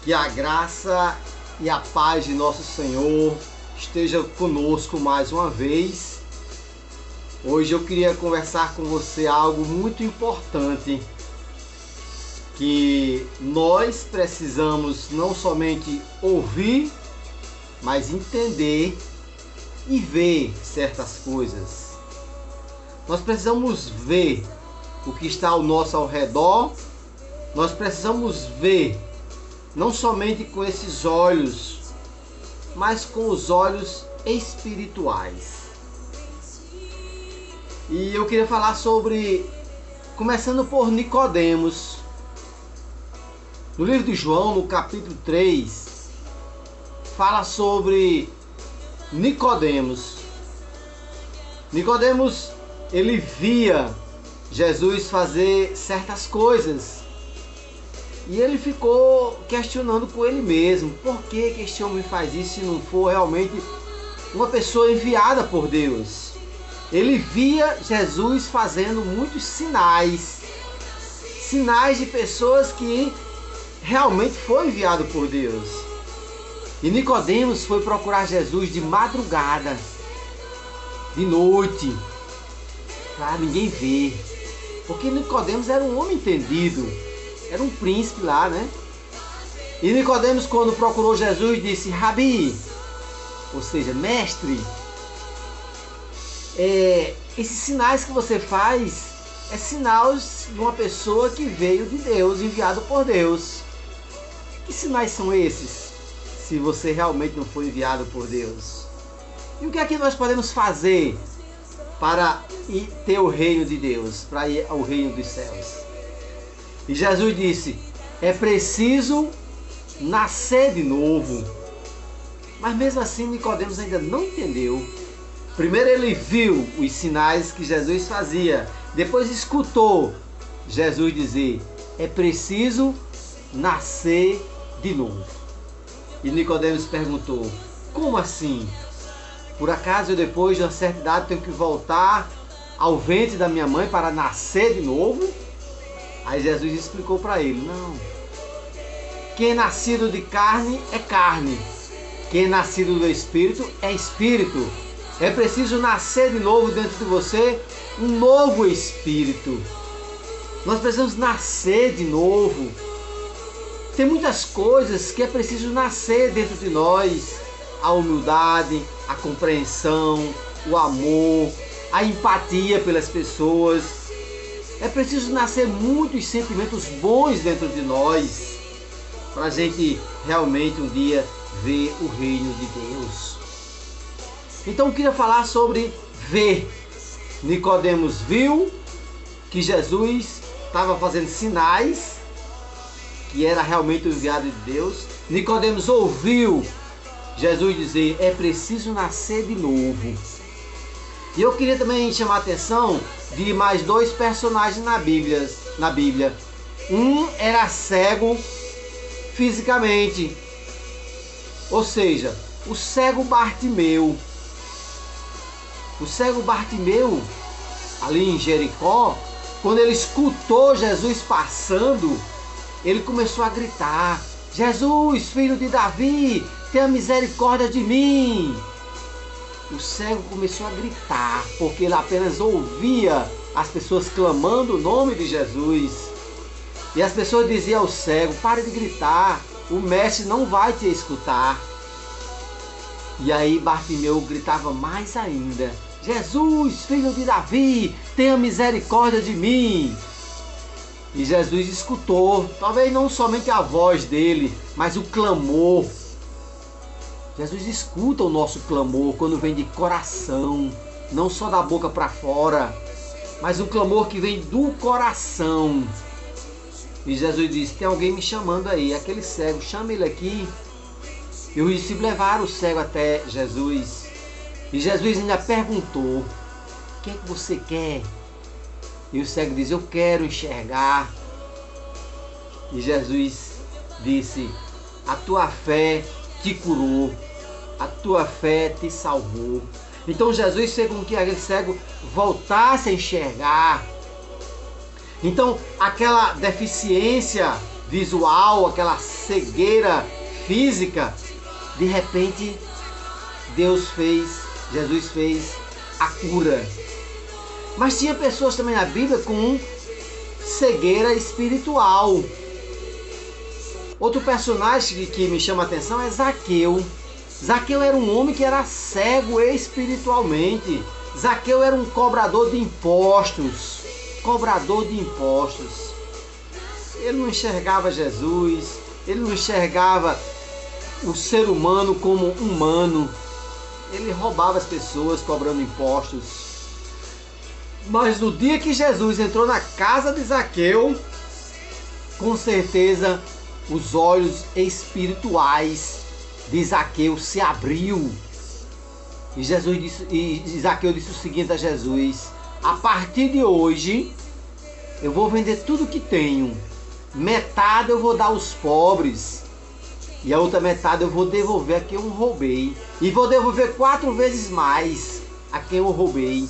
Que a graça e a paz de nosso Senhor esteja conosco mais uma vez. Hoje eu queria conversar com você algo muito importante, que nós precisamos não somente ouvir, mas entender e ver certas coisas. Nós precisamos ver o que está ao nosso redor, nós precisamos ver não somente com esses olhos, mas com os olhos espirituais. E eu queria falar sobre, começando por Nicodemos. No livro de João, no capítulo 3, fala sobre Nicodemos. Nicodemos, ele via Jesus fazer certas coisas. E ele ficou questionando com ele mesmo, por que este homem faz isso se não for realmente uma pessoa enviada por Deus? Ele via Jesus fazendo muitos sinais de pessoas que realmente foi enviado por Deus. E Nicodemos foi procurar Jesus de madrugada, de noite, para ninguém ver, porque Nicodemos era um homem entendido. Era um príncipe lá, né? E Nicodemos, quando procurou Jesus, disse: Rabi, ou seja, mestre, esses sinais que você faz é sinais de uma pessoa que veio de Deus, enviado por Deus. Que sinais são esses, se você realmente não foi enviado por Deus? E o que é que nós podemos fazer para ir ter o reino de Deus, para ir ao reino dos céus? E Jesus disse: é preciso nascer de novo. Mas mesmo assim Nicodemos ainda não entendeu. Primeiro ele viu os sinais que Jesus fazia, depois escutou Jesus dizer: é preciso nascer de novo. E Nicodemos perguntou: como assim? Por acaso eu, depois de uma certa idade, tenho que voltar ao ventre da minha mãe para nascer de novo? Aí Jesus explicou para ele: não. Quem é nascido de carne é carne. Quem é nascido do Espírito é Espírito. É preciso nascer de novo dentro de você um novo Espírito. Nós precisamos nascer de novo. Tem muitas coisas que é preciso nascer dentro de nós. A humildade, a compreensão, o amor, a empatia pelas pessoas. É preciso nascer muitos sentimentos bons dentro de nós para a gente realmente um dia ver o reino de Deus. Então eu queria falar sobre ver. Nicodemos viu que Jesus estava fazendo sinais, que era realmente o enviado de Deus. Nicodemos ouviu Jesus dizer: é preciso nascer de novo. E eu queria também chamar a atenção de mais dois personagens na Bíblia. Um era cego fisicamente, ou seja, o cego Bartimeu. O cego Bartimeu, ali em Jericó, quando ele escutou Jesus passando, ele começou a gritar: Jesus, filho de Davi, tenha misericórdia de mim. O cego começou a gritar, porque ele apenas ouvia as pessoas clamando o nome de Jesus. E as pessoas diziam ao cego: pare de gritar, o mestre não vai te escutar. E aí Bartimeu gritava mais ainda: Jesus, filho de Davi, tenha misericórdia de mim. E Jesus escutou, talvez não somente a voz dele, mas o clamor. Jesus escuta o nosso clamor quando vem de coração, não só da boca para fora, mas um clamor que vem do coração. E Jesus disse: tem alguém me chamando aí, aquele cego, chama ele aqui. E os discípulos levaram o cego até Jesus. E Jesus ainda perguntou: o que é que você quer? E o cego diz: eu quero enxergar. E Jesus disse: a tua fé te curou, a tua fé te salvou. Então Jesus fez com que aquele cego voltasse a enxergar. Então aquela deficiência visual, aquela cegueira física, de repente Jesus fez a cura. Mas tinha pessoas também na Bíblia com cegueira espiritual. Outro personagem que me chama a atenção é Zaqueu. Zaqueu era um homem que era cego espiritualmente. Zaqueu era um cobrador de impostos. Cobrador de impostos. Ele não enxergava Jesus, ele não enxergava o ser humano como humano. Ele roubava as pessoas cobrando impostos. Mas no dia que Jesus entrou na casa de Zaqueu, com certeza os olhos espirituais de Zaqueu se abriu. E Zaqueu disse o seguinte a Jesus: a partir de hoje eu vou vender tudo que tenho, metade eu vou dar aos pobres e a outra metade eu vou devolver a quem eu roubei, e vou devolver 4 vezes mais a quem eu roubei.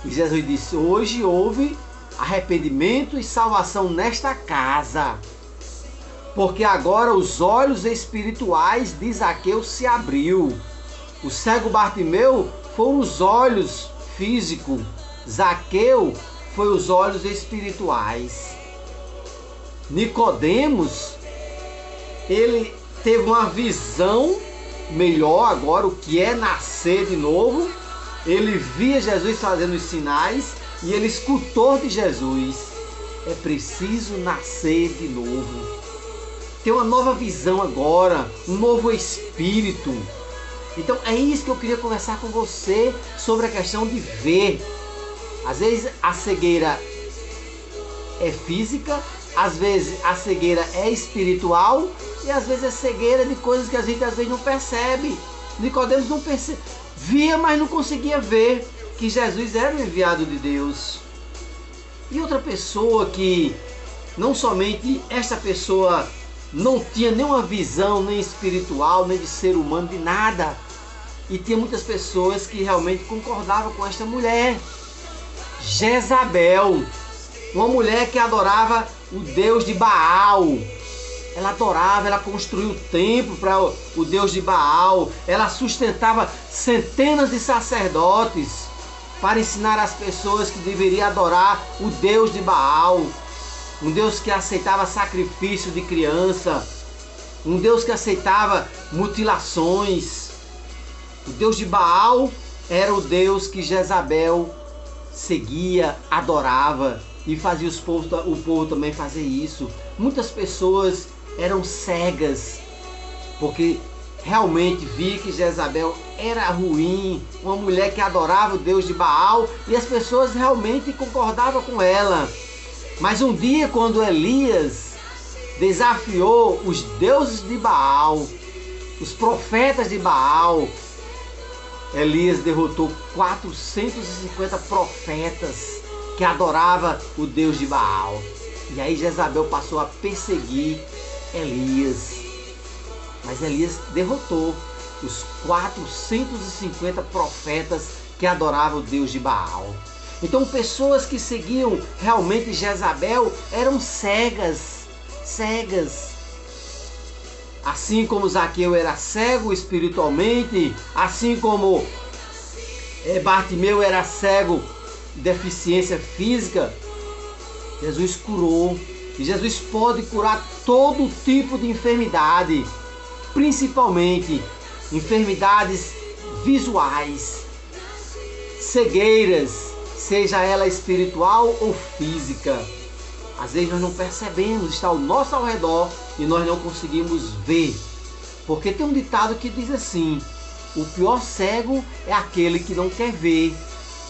E Jesus disse: hoje houve arrependimento e salvação nesta casa, porque agora os olhos espirituais de Zaqueu se abriu. O cego Bartimeu foram os olhos físicos, Zaqueu foi os olhos espirituais. Nicodemos, ele teve uma visão melhor agora, o que é nascer de novo. Ele via Jesus fazendo os sinais e ele escutou de Jesus: é preciso nascer de novo. Tem uma nova visão agora, um novo espírito. Então é isso que eu queria conversar com você sobre a questão de ver. Às vezes a cegueira é física, às vezes a cegueira é espiritual e às vezes é cegueira de coisas que a gente às vezes não percebe. Nicodemos não via, mas não conseguia ver que Jesus era o enviado de Deus. E outra pessoa que não somente esta pessoa não tinha nenhuma visão, nem espiritual, nem de ser humano, de nada. E tinha muitas pessoas que realmente concordavam com esta mulher. Jezabel, uma mulher que adorava o Deus de Baal. Ela adorava, ela construiu o templo para o Deus de Baal. Ela sustentava centenas de sacerdotes para ensinar as pessoas que deveriam adorar o Deus de Baal. Um Deus que aceitava sacrifício de criança. Um Deus que aceitava mutilações. O Deus de Baal era o Deus que Jezabel seguia, adorava e fazia o povo também fazer isso. Muitas pessoas eram cegas porque realmente via que Jezabel era ruim, uma mulher que adorava o Deus de Baal, e as pessoas realmente concordavam com ela. Mas um dia, quando Elias desafiou os deuses de Baal, os profetas de Baal, Elias derrotou 450 profetas que adoravam o Deus de Baal. E aí Jezabel passou a perseguir Elias. Mas Elias derrotou os 450 profetas que adoravam o Deus de Baal. Então pessoas que seguiam realmente Jezabel eram cegas. Assim como Zaqueu era cego espiritualmente, assim como Bartimeu era cego, deficiência física, Jesus curou. E Jesus pode curar todo tipo de enfermidade, principalmente enfermidades visuais, cegueiras, seja ela espiritual ou física. Às vezes nós não percebemos, está ao nosso ao redor e nós não conseguimos ver. Porque tem um ditado que diz assim: o pior cego é aquele que não quer ver.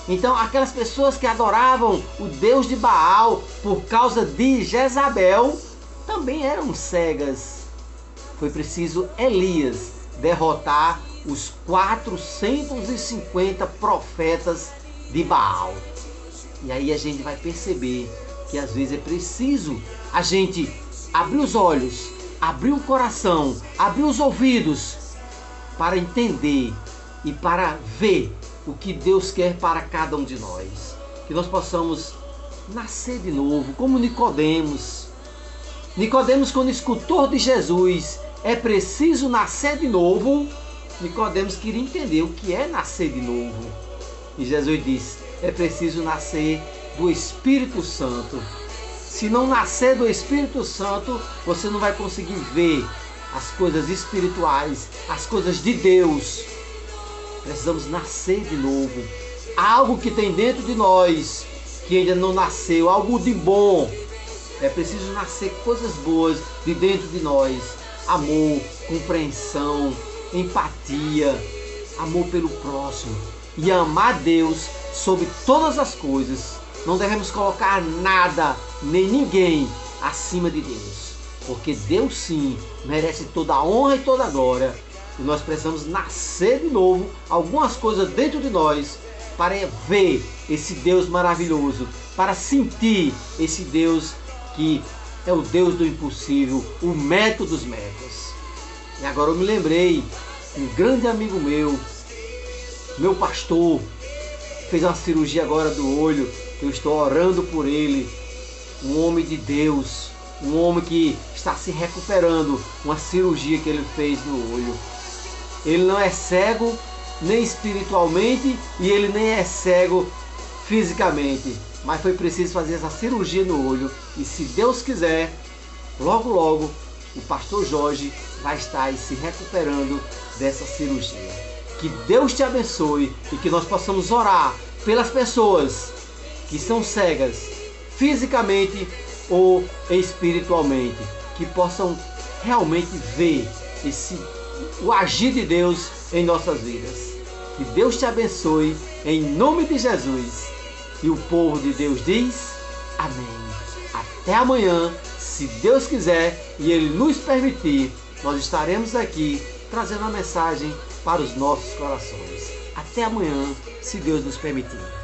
Então aquelas pessoas que adoravam o Deus de Baal por causa de Jezabel também eram cegas. Foi preciso Elias derrotar os 450 profetas de Baal. E aí a gente vai perceber que às vezes é preciso a gente abrir os olhos, abrir o coração, abrir os ouvidos para entender e para ver o que Deus quer para cada um de nós. Que nós possamos nascer de novo, como Nicodemos. Nicodemos, quando escutou de Jesus, é preciso nascer de novo. Nicodemos queria entender o que é nascer de novo. E Jesus disse, é preciso nascer do Espírito Santo. Se não nascer do Espírito Santo, você não vai conseguir ver as coisas espirituais, as coisas de Deus. Precisamos nascer de novo. Algo que tem dentro de nós, que ainda não nasceu, algo de bom. É preciso nascer coisas boas de dentro de nós. Amor, compreensão, empatia, amor pelo próximo. E amar Deus sobre todas as coisas. Não devemos colocar nada, nem ninguém acima de Deus. Porque Deus sim merece toda a honra e toda a glória. E nós precisamos nascer de novo algumas coisas dentro de nós para ver esse Deus maravilhoso, para sentir esse Deus que é o Deus do impossível, o método dos métodos. E agora eu me lembrei, um grande amigo meu pastor, fez uma cirurgia agora do olho, eu estou orando por ele, um homem de Deus, um homem que está se recuperando, uma cirurgia que ele fez no olho. Ele não é cego nem espiritualmente e ele nem é cego fisicamente, mas foi preciso fazer essa cirurgia no olho e se Deus quiser, logo logo o pastor Jorge vai estar aí se recuperando dessa cirurgia. Que Deus te abençoe e que nós possamos orar pelas pessoas que são cegas fisicamente ou espiritualmente, que possam realmente ver o agir de Deus em nossas vidas. Que Deus te abençoe em nome de Jesus. E o povo de Deus diz amém. Até amanhã, se Deus quiser e Ele nos permitir, nós estaremos aqui trazendo a mensagem para os nossos corações. Até amanhã, se Deus nos permitir.